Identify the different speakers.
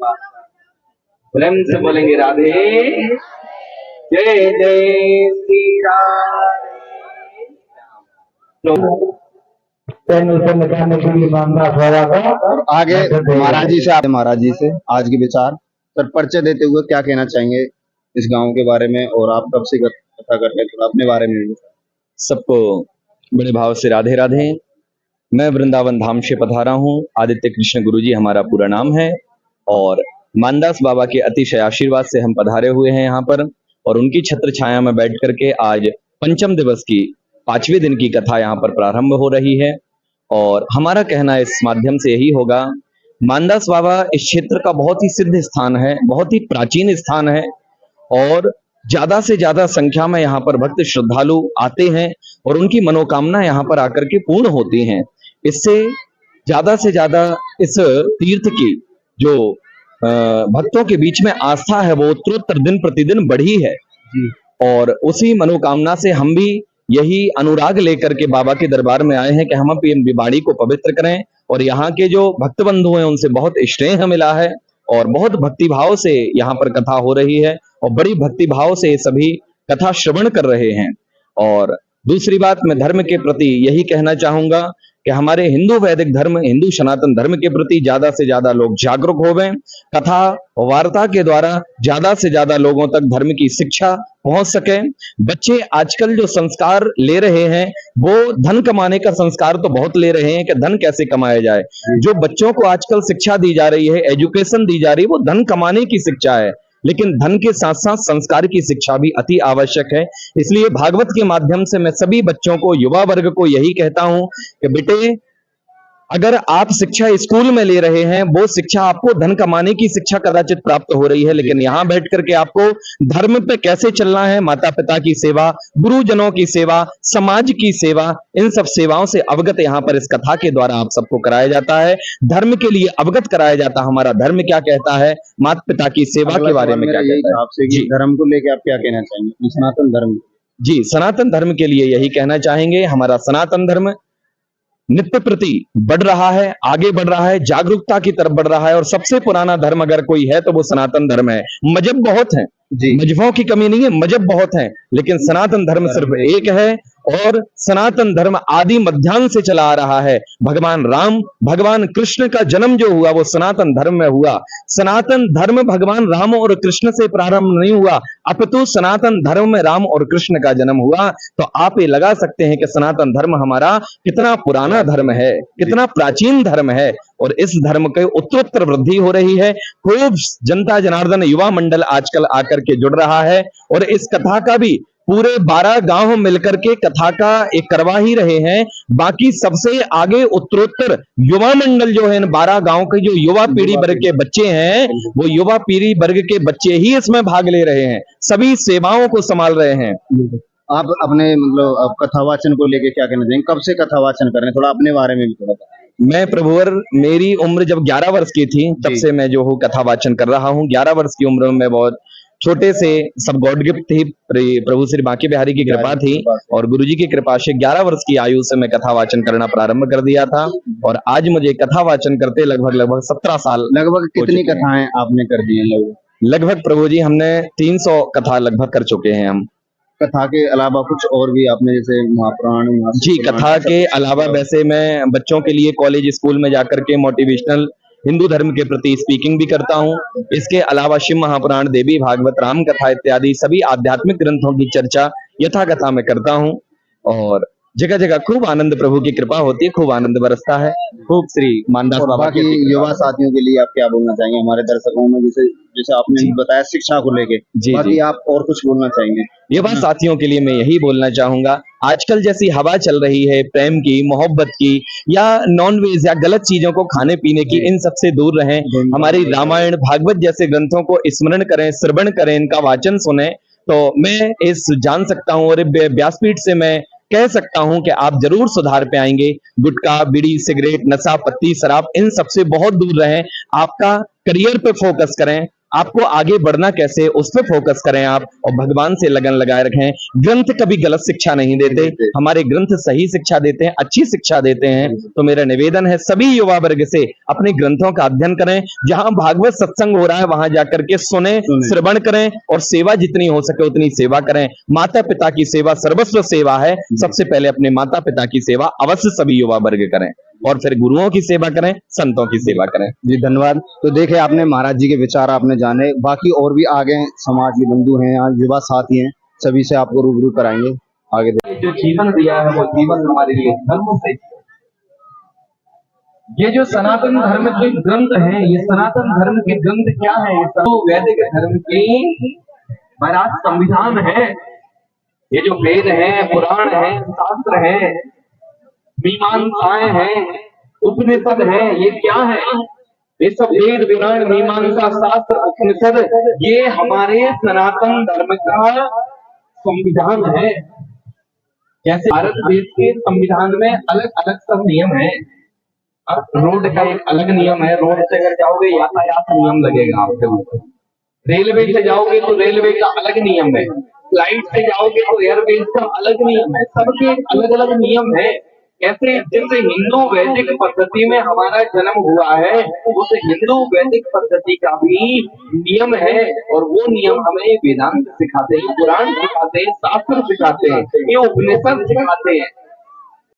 Speaker 1: प्रेम से बोलेंगे राधे जय जय श्री राम।
Speaker 2: और आगे महाराज जी से आज के विचार सर परिचय देते हुए क्या कहना चाहेंगे इस गांव के बारे में, और आप कब से कथा करते हैं, थोड़ा अपने बारे में भी।
Speaker 3: सबको बड़े भाव से राधे राधे। मैं वृंदावन धाम से पधारा हूँ। आदित्य कृष्ण गुरु जी हमारा पूरा नाम है और मानदास बाबा के अतिशय आशीर्वाद से हम पधारे हुए हैं यहाँ पर, और उनकी छत्र छाया में बैठ करके आज पंचम दिवस की 5वें दिन की कथा यहाँ पर प्रारंभ हो रही है। और हमारा कहना इस माध्यम से यही होगा, मानदास बाबा इस क्षेत्र का बहुत ही सिद्ध स्थान है, बहुत ही प्राचीन स्थान है, और ज्यादा से ज्यादा संख्या में यहाँ पर भक्त श्रद्धालु आते हैं और उनकी मनोकामना यहाँ पर आकर के पूर्ण होती हैं। इससे ज्यादा से ज्यादा इस तीर्थ की जो भक्तों के बीच में आस्था है वो उत्तरोत्तर दिन प्रतिदिन बढ़ी है जी। और उसी मनोकामना से हम भी यही अनुराग लेकर के बाबा के दरबार में आए हैं कि हम अपनी वाणी को पवित्र करें, और यहाँ के जो भक्त बंधु हैं उनसे बहुत स्नेह मिला है और बहुत भक्ति भाव से यहाँ पर कथा हो रही है और बड़ी भक्ति भाव से सभी कथा श्रवण कर रहे हैं। और दूसरी बात, मैं धर्म के प्रति यही कहना चाहूंगा कि हमारे हिंदू वैदिक धर्म, हिंदू सनातन धर्म के प्रति ज्यादा से ज्यादा लोग जागरूक होवें। कथा वार्ता के द्वारा ज्यादा से ज्यादा लोगों तक धर्म की शिक्षा पहुंच सके। बच्चे आजकल जो संस्कार ले रहे हैं वो धन कमाने का संस्कार तो बहुत ले रहे हैं कि धन कैसे कमाया जाए। जो बच्चों को आजकल शिक्षा दी जा रही है, एजुकेशन दी जा रही है, वो धन कमाने की शिक्षा है, लेकिन धन के साथ साथ संस्कार की शिक्षा भी अति आवश्यक है। इसलिए भागवत के माध्यम से मैं सभी बच्चों को, युवा वर्ग को यही कहता हूं कि बेटे, अगर आप शिक्षा स्कूल में ले रहे हैं वो शिक्षा आपको धन कमाने की शिक्षा कदाचित प्राप्त हो रही है, लेकिन यहां बैठ करके आपको धर्म पे कैसे चलना है, माता पिता की सेवा, गुरुजनों की सेवा, समाज की सेवा, इन सब सेवाओं से अवगत यहाँ पर इस कथा के द्वारा आप सबको कराया जाता है। धर्म के लिए अवगत कराया जाता है, हमारा धर्म क्या कहता है, माता पिता की सेवा के बारे में क्या कहता है।
Speaker 2: आपसे धर्म को लेकर आप क्या कहना चाहेंगे, सनातन धर्म?
Speaker 3: जी, सनातन धर्म के लिए यही कहना चाहेंगे, हमारा सनातन धर्म नित्य प्रति बढ़ रहा है, आगे बढ़ रहा है, जागरूकता की तरफ बढ़ रहा है, और सबसे पुराना धर्म अगर कोई है तो वो सनातन धर्म है। मजहब बहुत हैं जी, मजहबों की कमी नहीं है, मजहब बहुत हैं, लेकिन सनातन धर्म सिर्फ एक है, और सनातन धर्म आदि मध्यान्ह से चला आ रहा है। भगवान राम, भगवान कृष्ण का जन्म जो हुआ वो सनातन धर्म में हुआ। सनातन धर्म भगवान राम और कृष्ण से प्रारंभ नहीं हुआ, अपितु सनातन धर्म में राम और कृष्ण का जन्म हुआ। तो आप ये लगा सकते हैं कि सनातन धर्म हमारा कितना पुराना धर्म है, कितना प्राचीन धर्म है, और इस धर्म के उत्तरोत्तर वृद्धि हो रही है। खूब जनता जनार्दन युवा मंडल आजकल आकर के जुड़ रहा है, और इस कथा का भी पूरे 12 गांव मिलकर के कथा का एक करवा ही रहे हैं। बाकी सबसे आगे उत्तरोत्तर युवा मंडल जो है, इन 12 गांव के जो युवा पीढ़ी वर्ग के बच्चे हैं, वो युवा पीढ़ी वर्ग के बच्चे ही इसमें भाग ले रहे हैं, सभी सेवाओं को संभाल रहे हैं।
Speaker 2: आप अपने मतलब कथावाचन को लेके क्या कहना चाहेंगे, कब से कथावाचन कर रहे हैं, थोड़ा अपने बारे में भी थोड़ा बताएं।
Speaker 3: मैं प्रभुवर, मेरी उम्र जब 11 वर्ष की थी तब से मैं जो हूँ कथावाचन कर रहा हूँ। 11 वर्ष की उम्र में बहुत छोटे से सब गॉड गिफ्ट थी, प्रभु श्री बांके बिहारी की कृपा थी, और गुरुजी की कृपा से 11 वर्ष की आयु से मैं कथावाचन करना प्रारंभ कर दिया था, और आज मुझे कथावाचन करते लगभग 17 साल।
Speaker 2: लगभग कितनी कथाएं आपने कर दी हैं?
Speaker 3: लगभग प्रभु जी हमने 300 कथा लगभग कर चुके हैं हम।
Speaker 2: कथा के अलावा कुछ और भी आपने, जैसे महापुराण?
Speaker 3: जी, कथा के अलावा वैसे मैं बच्चों के लिए कॉलेज स्कूल में जाकर के मोटिवेशनल हिंदू धर्म के प्रति स्पीकिंग भी करता हूँ। इसके अलावा शिव महापुराण, देवी भागवत, राम कथा इत्यादि सभी आध्यात्मिक ग्रंथों की चर्चा यथा कथा में करता हूँ, और जगह जगह खूब आनंद, प्रभु की कृपा होती है, खूब आनंद बरसता है, खूब श्री मानदास बाबा
Speaker 2: के युवा साथियों के लिए आप क्या बोलना चाहेंगे, हमारे दर्शकों में, जैसे आपने बताया शिक्षा को लेके, बाकी आप और कुछ बोलना चाहेंगे?
Speaker 3: युवा साथियों के लिए मैं यही बोलना चाहूंगा, आजकल जैसी हवा चल रही है प्रेम की, मोहब्बत की, या नॉनवेज या गलत चीजों को खाने पीने की, इन सब से दूर रहें। हमारी रामायण भागवत जैसे ग्रंथों को स्मरण करें, श्रवण करें, इनका वाचन सुने, तो मैं इस जान सकता हूँ और व्यासपीठ से मैं कह सकता हूं कि आप जरूर सुधार पे आएंगे। गुटखा, बीड़ी, सिगरेट, नशा, पत्ती, शराब, इन सबसे बहुत दूर रहें। आपका करियर पे फोकस करें, आपको आगे बढ़ना कैसे, उस पर फोकस करें आप, और भगवान से लगन लगाए रखें। ग्रंथ कभी गलत शिक्षा नहीं देते, हमारे ग्रंथ सही शिक्षा देते हैं, अच्छी शिक्षा देते हैं। तो मेरा निवेदन है सभी युवा वर्ग से अपने ग्रंथों का अध्ययन करें, जहां भागवत सत्संग हो रहा है वहां जाकर के सुने, श्रवण करें, और सेवा जितनी हो सके उतनी सेवा करें। माता पिता की सेवा सर्वस्व सेवा है, सबसे पहले अपने माता पिता की सेवा अवश्य सभी युवा वर्ग करें, और फिर गुरुओं की सेवा करें, संतों की सेवा करें।
Speaker 2: जी धन्यवाद। तो देखे आपने महाराज जी के विचार आपने जाने, बाकी और भी आगे समाज के बंधु हैं, यहाँ युवा साथी हैं, सभी से आपको रूबरू कराएंगे आगे।
Speaker 1: जो जीवन दिया है वो जीवन हमारे लिए धर्म से, ये जो सनातन धर्म के ग्रंथ हैं, ये सनातन धर्म के ग्रंथ क्या है? ये सब वैदिक धर्म की महाराज संविधान है। ये जो वेद है, पुराण है, शास्त्र है, मीमांसाएं हैं, उपनिषद है, ये क्या है? ये सब वेद पुराण मीमांसा शास्त्र उपनिषद, ये हमारे सनातन धर्म का संविधान है। जैसे भारत देश के संविधान में अलग अलग सब नियम है। रोड का एक अलग नियम है, रोड से अगर जाओगे यातायात नियम लगेगा आपके ऊपर। रेलवे से जाओगे तो रेलवे का अलग नियम है, फ्लाइट से जाओगे तो एयरवेज का अलग नियम है, सबके अलग अलग नियम है। कैसे? जैसे हिंदू वैदिक पद्धति में हमारा जन्म हुआ है, उस हिंदू वैदिक पद्धति का भी नियम है, और वो नियम हमें वेदांत सिखाते हैं, पुराण सिखाते हैं, शास्त्र सिखाते हैं, ये उपनिषद सिखाते हैं।